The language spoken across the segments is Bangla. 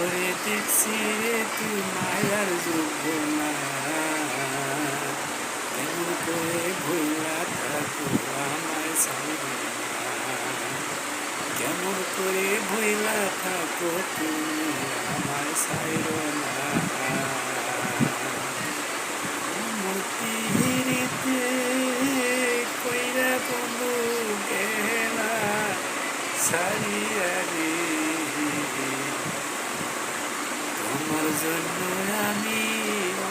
করে দেখছি তুই মায়ার যোগ্য না, কেমন করে ভুলা থাকো আমায় ছাইরো না, কেমন করে ভুলা থাকো তুমি আমায় ছাইরো না। মতিহিরিতে কইরা বন্ধু গেলা সারিয়া রে, তোমার জন্য আমি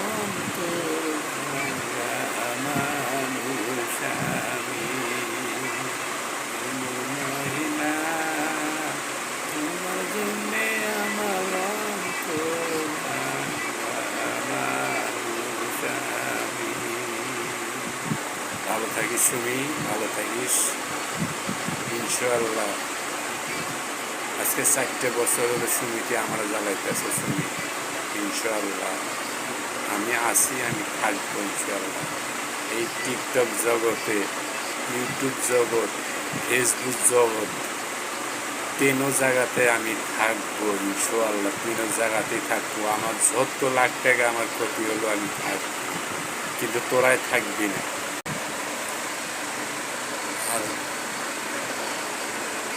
অন্তর ভাঙা মানুষ আমি, মহিলা তোমার জন্য আমার অন্তর ভাঙা মানুষ আমি। ভালো থাকিস সুমি, ভালো থাকিস ইনশাআল্লাহ। আজকে 4 বছর হলো সুমিকে আমরা জ্বালাইতেছে সুমি। ইনশাআল্লাহ আমি আসি, আমি থাকবো ইনশাআল্লাহ। এই টিকটক জগতে, ইউটিউব জগৎ, ফেসবুক জগৎ, 3 জায়গাতে আমি থাকবো ইনশাআল্লাহ। 3 জায়গাতেই থাকবো। আমার যত লাখ টাকা আমার ক্ষতি হলো আমি থাকবো, কিন্তু তোরাই থাকবি না। আর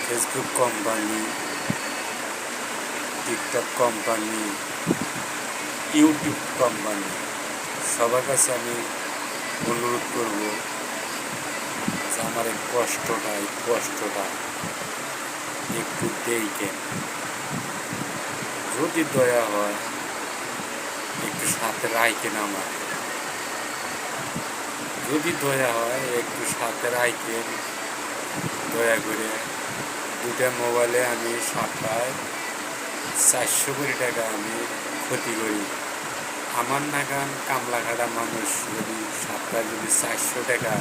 Facebook company, TikTok company, YouTube company, সবার কাছে আমি অনুরোধ করব যে আমার এই কষ্টটা একটু দেখেন। যদি দয়া হয় একটু সাথে রাখেন আমার, যদি দয়া হয় একটু সাথে রাখেন দয়া করে। 2টা মোবাইলে আমি সপ্তাহে 400 কোটি টাকা আমি ক্ষতি করি। আমার নাগান কামলা খাটা মানুষ যদি সপ্তাহে যদি 400 টাকা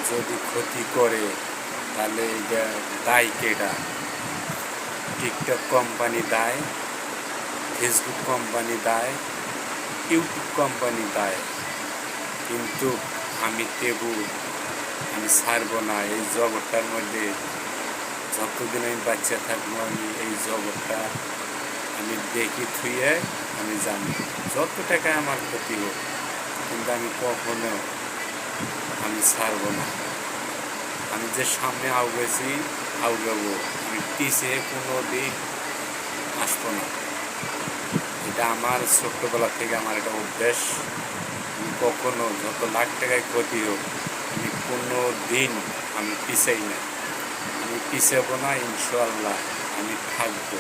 যদি ক্ষতি করে, তাহলে এটা দায় কেটা? টিকটক কোম্পানি দায়, ফেসবুক কোম্পানি দায়, ইউটিউব কোম্পানি দায়। কিন্তু আমি আমি ছাড়বো না। এই জগৎটার মধ্যে যতদিন আমি বাচ্চা থাকবো আমি এই জগৎটা আমি দেখি থুয়ে আমি জানি যত টাকায় আমার ক্ষতি হোক, কিন্তু আমি কখনো আমি ছাড়বো না। আমি যে সামনে আউগেছি আউগাবো, আমি পিছিয়ে কোনো দিন আসবো না। এটা আমার ছোট্টবেলা থেকে আমার একটা অভ্যাস। আমি কখনো যত লাখ টাকায় ক্ষতি হোক আমি কোনো দিন আমি পিছাই না, আমি পিছাবো না ইনশাআল্লাহ, আমি থাকবো।